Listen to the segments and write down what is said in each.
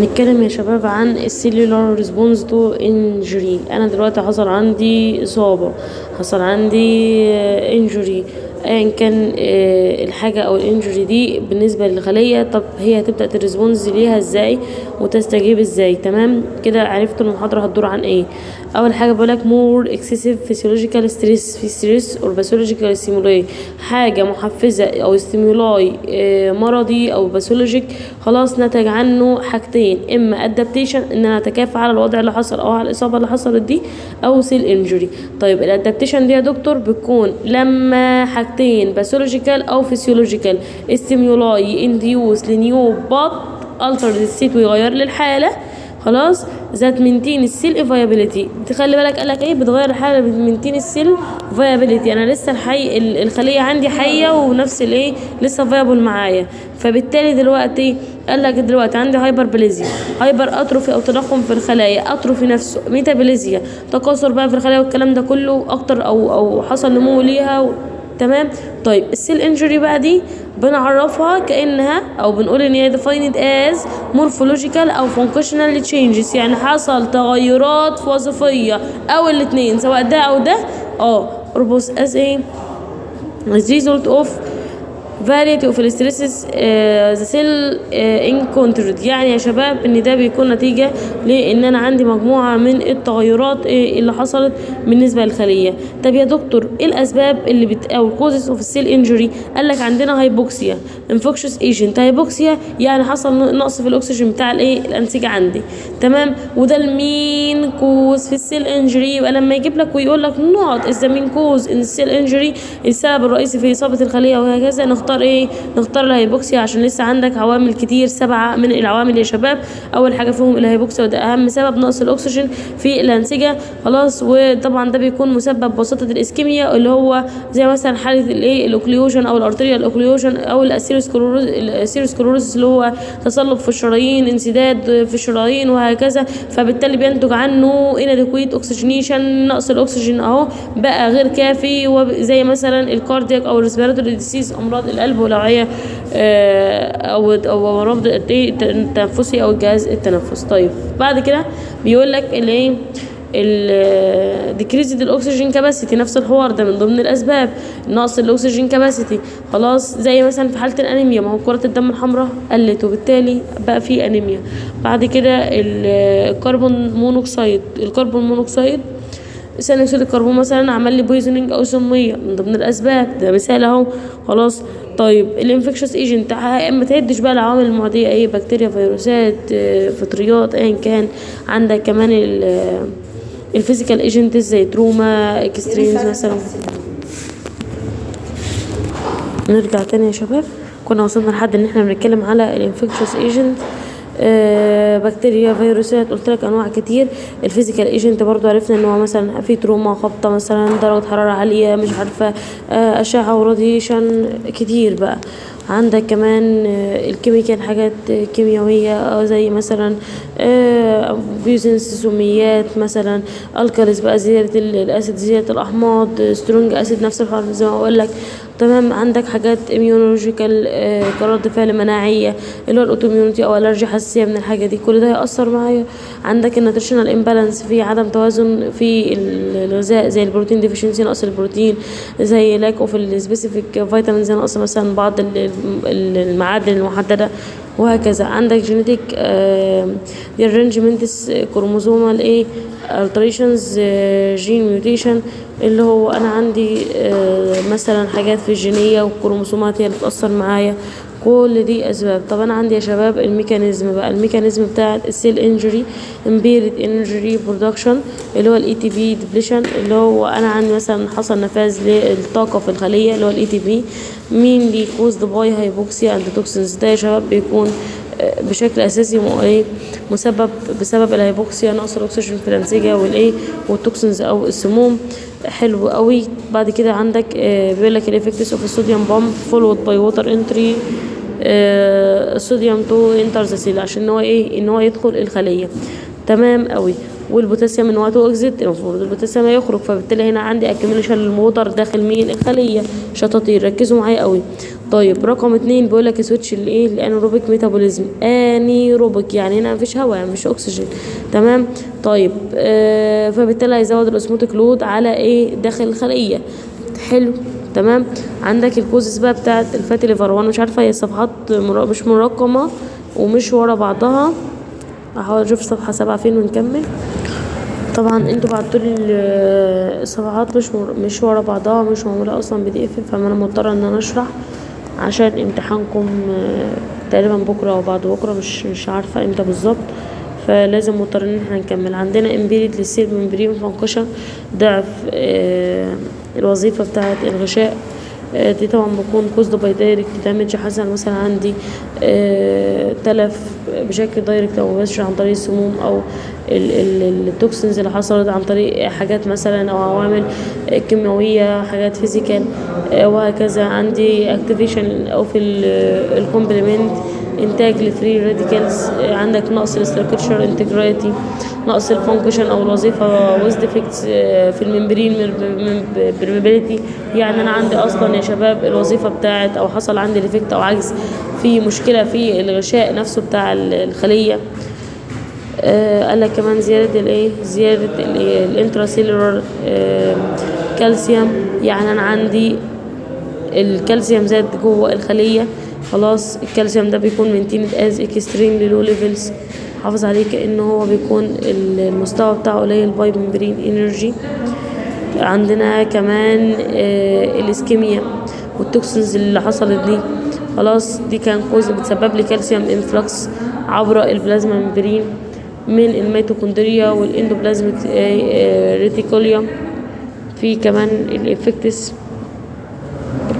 هنتكلم يا شباب عن السيلولار ريسبونس تو انجري. انا دلوقتي حصل عندي اصابه، حصل عندي انجري، ايا كان الحاجه او الانجري دي بالنسبه للخليه. طب هي هتبدا تريسبونس ليها ازاي وتستجيب ازاي؟ تمام كده عرفت المحاضره هتدور عن ايه. اول حاجه بقولك مور اكسسيف فيسيولوجيكال ستريس، في ستريس اور باثولوجيكال ستيمولاي، حاجه محفزه او ستيمولاي مرضي او باثولوجيك، خلاص نتج عنه حاجتين، اما ادابتيشن ان انا اتكافئ على الوضع اللي حصل او على الاصابه اللي حصلت دي، او سيل انجري. طيب الادابتيشن دي يا دكتور بتكون لما حاجتين باثولوجيكال او فيسيولوجيكال ستيمولاي انديوس لنيو بات التر السيت ويغير لي الحاله، خلاص ذات منتين السيل فايابيليتي. تخلي بالك قالك ايه؟ بتغير الحاله منتين السيل فايابيليتي، انا لسه الخليه عندي حيه ونفس الايه لسه فايبل معايا. فبالتالي دلوقتي قالك دلوقتي عندي هايبربليزيا، هايبر اتروفي او تضخم في الخلايا، اتروفي نفسه، ميتابوليزيا تكاثر بقى في الخلايا والكلام ده كله اكتر او حصل نمو ليها تمام. طيب السيل انجري بقى دي بنعرفها كانها او بنقول ان هي defined as morphological او functional changes، يعني حصل تغيرات وظيفيه او الاثنين سواء ده او ده اربص as a result of variety of stresses the cell encountered. يعني يا شباب ان ده بيكون نتيجه لان انا عندي مجموعه من التغيرات اللي حصلت بالنسبه للخليه. طب يا دكتور ايه الاسباب اللي او الكوزز اوف السيل انجري؟ قال لك عندنا هايبوكسيا، انفكشوس ايجنت. هايبوكسيا يعني حصل نقص في الاكسجين بتاع الانسجه عندي، تمام، وده المين كوز في السيل انجري. يبقى لما يجيب لك ويقول لك نوت از ذا مين كوز ان السيل انجري، السبب الرئيسي في اصابه الخليه وهكذا، نختار ايه؟ نختار الهايبوكسيا عشان لسه عندك عوامل كتير، 7 من العوامل يا شباب. اول حاجه فيهم الهايبوكسيا وده اهم سبب، نقص الاكسجين في الانسجه، خلاص. وطبعا ده بيكون مسبب بواسطه الاسكيميا اللي هو زي مثلا حاله الاوكليوجن او الارتريال اوكليوجن او الاسيروسكلوروز اللي هو تصلب في الشرايين، انسداد في الشرايين وهكذا. فبالتالي بينتج عنه inadequate اوكسجينيشن، نقص الاكسجين اهو بقى غير كافي، وزي مثلا الكاردياك او الريسبيراتوري ديسيز، امراض القلب والأوعية او مرض التنفسي او الجهاز التنفس. طيب بعد كده بيقول لك الايه decreased الاكسجين كاباسيتي، نفس الحوار ده من ضمن الاسباب، نقص الاكسجين كاباسيتي، خلاص. زي مثلا في حاله الانيميا، ما هو كرات الدم الحمراء قلت وبالتالي بقى في انيميا. بعد كده الكربون مونوكسيد، الكربون مونوكسيد ثاني اكسيد الكربون مثلا عمل لي بويزنينج او سميه، من ضمن الاسباب، ده مثال اهو، خلاص. طيب الانفكشوس ايجنت ما تعدش بقى العوامل المعديه، ايه؟ بكتيريا، فيروسات، فطريات، ايا كان. عندك كمان الفيزيكال ايجنت زي تروما، اكستريمز مثلا. نرجع تاني يا شباب، كنا وصلنا لحد ان احنا بنتكلم على الانفكشوس ايجنت، بكتيريا، فيروسات، قلت لك انواع كتير. الفيزيكال ايجنت برضو عرفنا ان هو مثلا في تروما، خبطه مثلا، درجه حراره عاليه، مش عارفه، اشعه وراديشن كتير بقى. عندك كمان الكيميكال، حاجات كيميائيه زي مثلا بيوزنس، سميات مثلا، الكاليز بقى، زياده الاسيد، زياده الاحماض، سترونج اسيد، نفس الحوار زي ما اقول لك، تمام. عندك حاجات اميونولوجيكال كرد فعل مناعيه اللي هو الاوتوميونيتي او الرجي، حساسيه من الحاجه دي، كل ده هيأثر معايا. عندك النيوتريشنال امبالانس، في عدم توازن في الغذاء، زي البروتين ديفيشنسي، نقص البروتين، زي لاك اوف السبيسيفيك فيتامينز، نقص مثلا بعض المعادن المحدده وهكذا. عندك جينيتيك ريرنجمنتس، كروموزومال alterations، جين ميوتيشن، اللي هو انا عندي مثلا حاجات في الجينيه والكروموسومات هي اللي بتاثر معايا، كل دي اسباب. طب انا عندي يا شباب الميكانيزم بقى، الميكانيزم بتاع السيل انجري، امبيرد انرجي برودكشن، اللي هو الاي تي بي ديبليشن، اللي هو انا عندي مثلا حصل نفاذ للطاقه في الخليه اللي هو الاي تي بي، مين لي كوزد باي هايبوكسيا اند توكسينز. ده يا شباب بيكون بشكل اساسي مسبب بسبب الهايبوكسيا، نقص الاكسجين في الانسجه والتوكسينز او السموم. حلو قوي. بعد كده عندك بيقول لك الافكتس اوف الصوديوم بامب فولود باي ووتر انتري الصوديوم تو انتر ذا سيل، عشان ان هو يدخل الخليه، تمام قوي. والبوتاسيوم ان هو تو اكزيت، المفروض البوتاسيوم يخرج، فبالتالي هنا عندي اكيوميليشن للووتر داخل مين؟ الخليه. شطاطير، ركزوا معايا قوي. طيب رقم 2 بيقول لك سويتش الايه الانيروبيك ميتابوليزم. انيروبيك يعني هنا مفيش هواء، يعني مفيش اكسجين، تمام. طيب فبالتالي هيزود الاسموتيك لود على ايه داخل الخليه. حلو، تمام. عندك الكوزس بقى بتاعت الفاتي ليفر، وانا مش عارفه هي الصفحات مش مرقمه ومش ورا بعضها. هحاول اشوف صفحه 7 فين ونكمل. طبعا انتوا بعتولي الصفحات مش ورا بعضها، مش معموله اصلا PDF، فانا مضطره ان انا اشرح عشان امتحانكم تقريبا بكره او بعد بكره، مش عارفه امتى بالظبط، فلازم مضطرين ان احنا نكمل. عندنا امبيريد للسيل ممبرين فانكشن، ضعف الوظيفه بتاعه الغشاء. دي طبعا بكون كوزد باي دايركت دامج، حصل مثلا عندي تلف بشكل دايركت او مباشر عن طريق السموم او التوكسينز اللي حصلت عن طريق حاجات مثلا او عوامل كيميائيه، حاجات فيزيكال وهكذا. عندي اكتيفيشن او في الكومبلمنت انتاج لفري راديكالز. عندك نقص الاستراكشر انتجريتي، نقص الفانكشن او الوظيفه ويز ديفكتس في الممبرين برميبيليتي. يعني انا عندي اصلا يا شباب الوظيفه بتاعت او حصل عندي ديفكت او عجز في مشكله في الغشاء نفسه بتاع الخليه. قال لك كمان زياده الانتراسيلولار كالسيوم. يعني انا عندي الكالسيوم زاد جوه الخليه، خلاص. الكالسيوم ده بيكون مينتيند از اكستريملي لو ليفلز، حافظ عليه كأنه هو بيكون المستوى بتاعه قليل باي ممبرين انرجي. عندنا كمان الاسكيميا والتوكسينز اللي حصلت دي، خلاص. دي كان كوز بتسبب لي كالسيوم انفلكس عبر البلازما ممبرين من الميتوكوندريا والاندوبلازميك ريتيكوليوم. في كمان الافكتس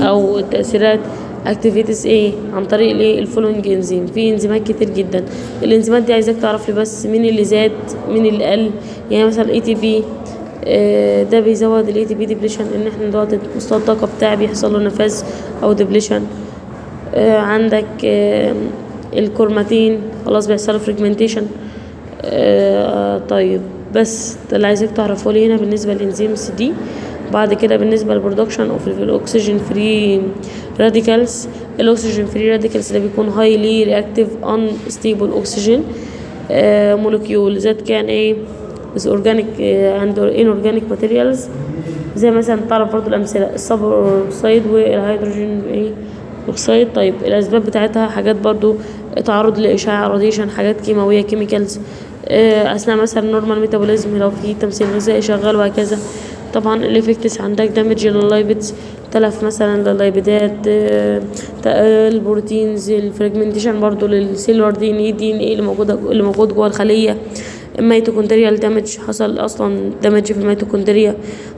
او التأثيرات اكتيفيتيز عن طريق الفولوينج انزيم. في انزيمات كتير جدا، الانزيمات دي عايزاك تعرف لي بس مين اللي زاد مين اللي قل. يعني مثلا ATP ده بيزود ATP ديبليشن، ان احنا دلوقتي مستوى الطاقه بتاعي بيحصل له نفاذ او ديبليشن. عندك الكورماتين خلاص بيحصل له فريجمنتيشن. طيب بس ده اللي عايزاك تعرفه لي هنا بالنسبه للانزيمز دي. بعد كده بالنسبه للبرودكشن اوف الاكسجين فري راديكالز، الاكسجين فري راديكالز ده بيكون هايلي رياكتيف ان ستيبل اوكسجين مولكيول ذات كان بس اورجانيك اند ان اورجانيك ماتيريالز، زي مثلا تعرف برضو الامثله الصبر اوكسيد والهيدروجين اوكسيد. طيب الاسباب بتاعتها حاجات برضو تعرض لاشعاع راديشن، حاجات كيماويه كيميكالز اثناء مثلا نورمال ميتابوليزم لو في تمثيل غذائي شغال وهكذا. طبعا الافكتس عندك دامج لللايبيدز، تلف مثلا لللايبيدات، البروتينز، الفريجمنتيشن برضو للسيلولار DNA اللي موجود جوه الخليه. الميتوكوندريال دامج، حصل اصلا دامج في الميتوكوندريا.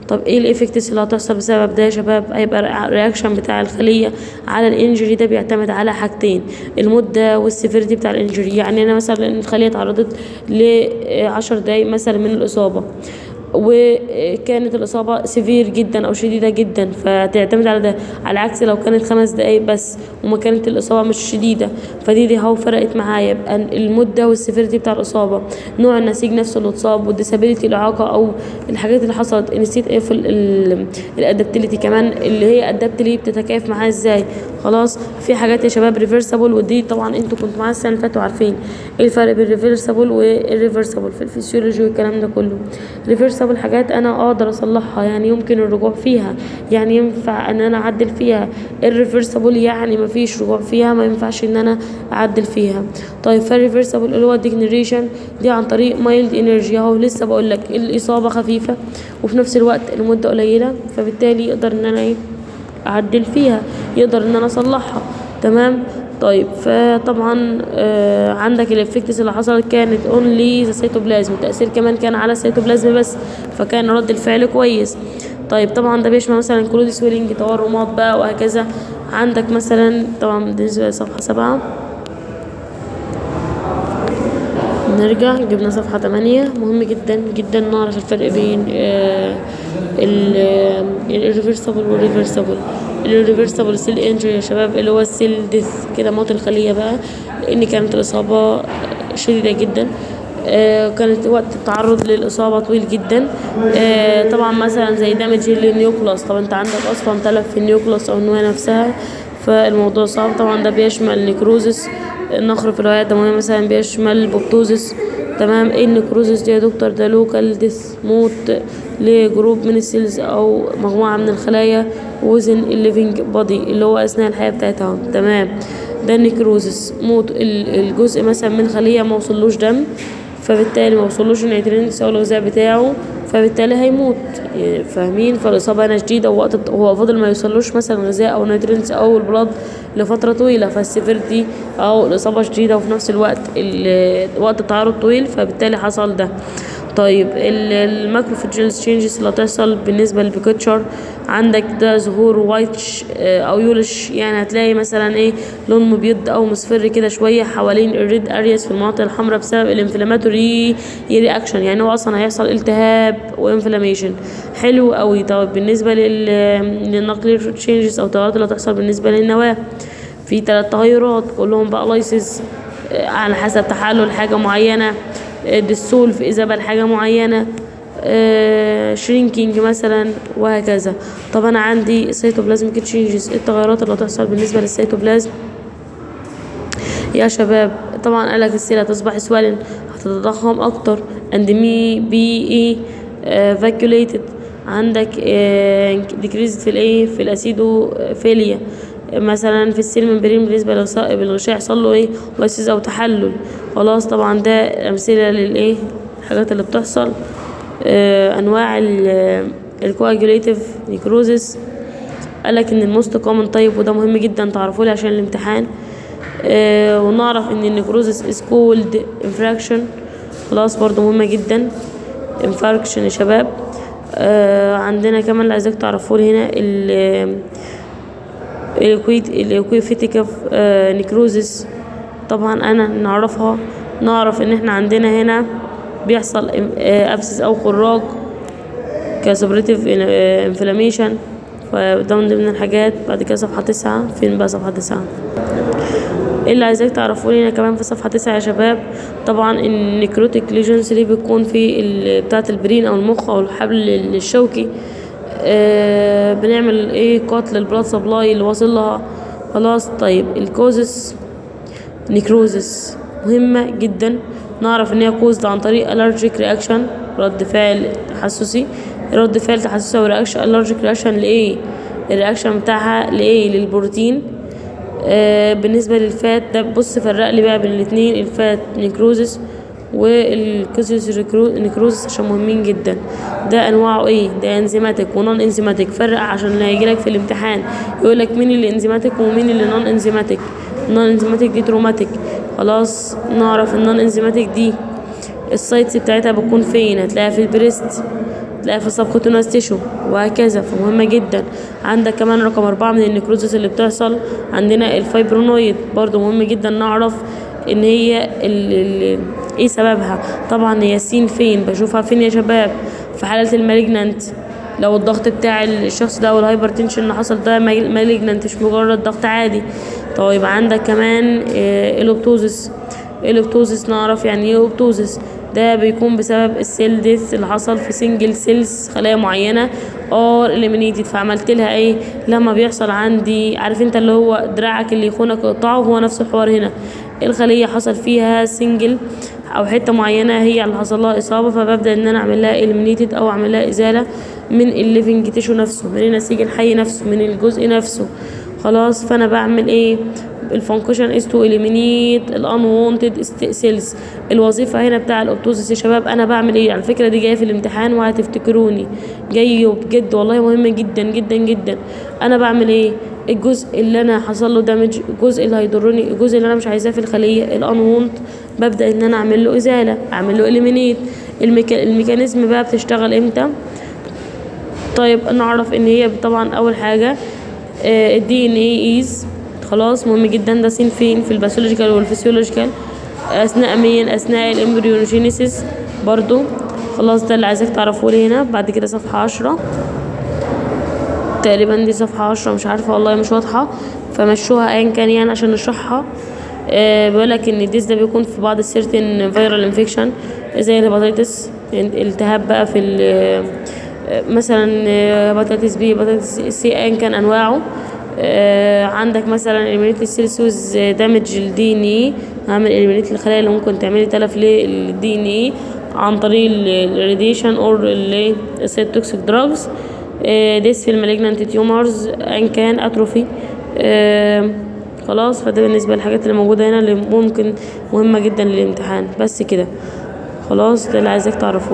طب ايه الافكتس اللي هتحصل بسبب ده يا شباب؟ هيبقى رياكشن بتاع الخليه على الانجري. ده بيعتمد على حاجتين، المده والسيفيريتي بتاع الانجري. يعني انا مثلا الخليه اتعرضت ل10 دقايق مثلا من الاصابه، وكانت الإصابة سيفير جدا أو شديدة جدا، فتعتمد على ده. على عكس لو كانت 5 دقايق بس وما كانت الإصابة مش شديدة، فدي هو فرقت معايا. يبقى المدة والسيفيرتي بتاع الإصابة، نوع النسيج نفسه اللي اتصاب، والديسابيليتي الإعاقة أو الحاجات اللي حصلت. نسيت ايه في الادابتيليتي كمان، اللي هي ادابتلي بتتكيف معاها ازاي. خلاص. في حاجات يا شباب ريفرسبل، ودي طبعا انتوا كنتوا معايا السنة اللي فاتوا عارفين ايه الفرق بين الريفرسبل والريفرسبل في الفسيولوجي والكلام ده كله. ريفرسبل حاجات انا اقدر اصلحها، يعني يمكن الرجوع فيها، يعني ينفع ان انا اعدل فيها. الريفرسبل يعني ما فيش رجوع فيها، ما ينفعش ان انا اعدل فيها. طيب فالريفرسبل اللي هو الديجنريشن دي عن طريق مايلد انرجي. اهو لسه بقول لك الاصابه خفيفه وفي نفس الوقت المده قليله، فبالتالي يقدر ان انا اعدل فيها، يقدر ان انا اصلحها، تمام. طيب فطبعا عندك الافكتس اللي حصلت كانت اونلي ذا سيتوبلازم، التاثير كمان كان على السيتوبلازم بس، فكان رد الفعل كويس. طيب طبعا ده بيشمل مثلا كلود سويلنج، تورمات بقى وهكذا. عندك مثلا طبعا بالنسبه لصفحه 7 نرجع جبنا صفحة 8. مهم جدا جدا نعرف الفرق بين الريفرسبل والريفرسبل. الريفرسبل سيل انجري يا شباب اللي هو السيل ديث، كده موت الخلية بقى، لأن كانت الإصابة شديدة جدا. كانت وقت التعرض للإصابة طويل جدا. طبعا مثلا زي دامج للنيوكلاس. طب انت عندك أصلا تلف في النيوكلاس أو النواة نفسها، فالموضوع صعب. طبعا ده بيشمل نيكروزس، النخر في الوعاء الدموية مثلا، بيشمل بوبتوزس. تمام. ايه النيكروزس دي يا دكتور؟ ده لوكال ديث، موت لجروب من السيلز او مجموعة من الخلايا وزن الليفينج بودي اللي هو اثناء الحياة بتاعتها. تمام. ده النيكروزس، موت الجزء مثلا من خلية ما وصلوش دم، فبالتالي ما وصلوش النيوترينتس او الغذاء بتاعه، فبالتالي هيموت. يعني فاهمين؟ فالاصابه هنا شديده، ووقت هو فضل ما يوصلوش مثلا غذاء او نيوترينتس او البلاد لفتره طويله، فالسيفيرتي او الاصابه شديده، وفي نفس الوقت وقت التعرض طويل، فبالتالي حصل ده. طيب الماكروفاجيال تشينجز اللي هتحصل بالنسبه للبيكتشر، عندك ده ظهور وايتش او يولش، يعني هتلاقي مثلا ايه، لون مبيض او مصفر كده شويه حوالين الريد ارياس في المناطق الحمراء بسبب الانفلاماتوري رياكشن، يعني هو اصلا هيحصل التهاب وانفلاميشن. حلو قوي. طيب بالنسبه للنقلير تشينجز او التغيرات اللي هتحصل بالنسبه للنواه، في 3 تغيرات كلهم بقى لايسيس على حسب تحلل حاجه معينه، ديسولف اذا بقى حاجه معينه، شرينكينج مثلا، وهكذا. طب انا عندي سيتوبلازميك تشينجز، التغيرات اللي هتحصل بالنسبه للسيتوبلازم يا شباب؟ طبعا قالك السيل هتصبح سوالن، هتتضخم اكتر، اند مي بي اي فاكيوليتد. عندك ديكريز في الايه، في الاسيدوفيليا مثلا في السيل ممبرين بالنسبه للغشاء يحصل له ايه، لايسيس او تحلل. خلاص. طبعا ده امثله للايه، الحاجات اللي بتحصل. انواع الكواجوليتيف نيكروزس، قالك ان الموست كومن طيب، وده مهم جدا تعرفوا لي عشان الامتحان. ونعرف ان النيكروزس از كولد انفراكشن، خلاص برضو مهمه جدا، انفاركشن يا شباب. عندنا كمان اللي عايزاك تعرفوا لي هنا الاكويفيتيكاف نيكروزس. طبعا انا نعرف ان احنا عندنا هنا بيحصل ابسس او خراج كسبريتيف انفلاميشن، فده من ضمن الحاجات. بعد كده صفحه 9. فين بقى صفحه 9؟ ايه اللي عايزاك تعرفوا لي هنا كمان في صفحه 9 يا شباب؟ طبعا النيكروتيك ليجنز اللي بتكون في بتاعه البرين او المخ او الحبل الشوكي، بنعمل ايه، قتل البلاد سبلاي اللي واصل لها. خلاص. طيب الكوزس نيكروزس مهمه جدا، نعرف ان هي كوزد عن طريق الرجيك رياكشن، رد فعل تحسسي، رد فعل تحسسي او رياكشن. الرجيك رياكشن لايه؟ الرياكشن بتاعها لايه؟ للبروتين. بالنسبه للفات ده، بص فرق لي بقى بين الاثنين، الفات نيكروزس والكوزيس نيكروزس عشان مهمين جدا. ده انواعه ايه؟ ده انزيماتيك ونون انزيماتيك. فرق عشان اللي هيجيلك في الامتحان يقول لك مين اللي انزيماتيك ومين اللي نون انزيماتيك. النون انزيماتيك دي تروماتيك. خلاص. نعرف النون انزيماتيك دي السايتس بتاعتها بتكون فين؟ هتلاقيها في البريست، تلاقيها في السبكوتينوس تيشو، وهكذا. فمهمة جدا. عندك كمان رقم 4 من النيكروزس اللي بتحصل عندنا الفايبرونويد، برضو مهم جدا نعرف ان هي ايه سببها. طبعا هي السين فين؟ بشوفها فين يا شباب؟ في حالة المالجنانت، لو الضغط بتاع الشخص ده والهايبرتنشن اللي حصل ده مالجنانت مش مجرد ضغط عادي. طيب عندك كمان الابتوزس، نعرف يعني ايه اوبتوزس. ده بيكون بسبب السيل ديث اللي حصل في سنجل سيلز، خلايا معينه اور اليمينيتد، فعملت لها ايه؟ لما بيحصل عندي، عارف انت اللي هو دراعك اللي يخونك اقطعه، هو نفس الحوار هنا. الخليه حصل فيها سنجل او حته معينه هي اللي حصل لها اصابه، فببدا ان انا اعمل لها اليمينيتد او اعمل لها ازاله من الليفنج تيشو نفسه، من النسيج الحي نفسه، من الجزء نفسه. خلاص. فانا بعمل ايه؟ الفانكشن از تو اليمينيت الانوونتد سيلز. الوظيفه هنا بتاع الاوبتوزيس يا شباب انا بعمل ايه؟ على فكره دي جايه في الامتحان وهتفتكروني، جاي بجد والله مهمه جدا جدا جدا. انا بعمل ايه؟ الجزء اللي انا حصل له دامج، الجزء اللي هيضرني، الجزء اللي انا مش عايزاه في الخليه الانوونت، ببدا ان انا اعمل له ازاله، اعمل له اليمينيت. الميكانيزم بقى بتشتغل امتى؟ طيب نعرف ان هي طبعا اول حاجه الدي ان اي از، خلاص مهم جدا. ده سين فين؟ في الباثولوجيكال والفسيولوجيكال اثناء الامبريونيجينيسيس برضو. خلاص. ده اللي عايزاك تعرفه لي هنا. بعد كده صفحه 10 تقريبا، دي صفحه 10 مش عارفه والله مش واضحه، فمشوها ايا كان يعني عشان نشرحها. بيقولك ان الديس ده بيكون في بعض السيرتين فيرال انفكشن زي الهيباتيتس، التهاب بقى في مثلا هيباتيتس بي، هيباتيتس سي، ايا كان انواعه. عندك مثلا اليمينيت السيلسيوس دامج الدي ان اي، هعمل اليمينيت الخلايا اللي ممكن تعملي تلف للدي ان اي عن طريق الراديشن اور السيتوكسيك دراجز. ديس في المالجنانت تيومرز ان كان اتروفي. خلاص، فده بالنسبه للحاجات اللي موجوده هنا اللي ممكن مهمه جدا للامتحان. بس كده خلاص، ده اللي عايزاك تعرفه.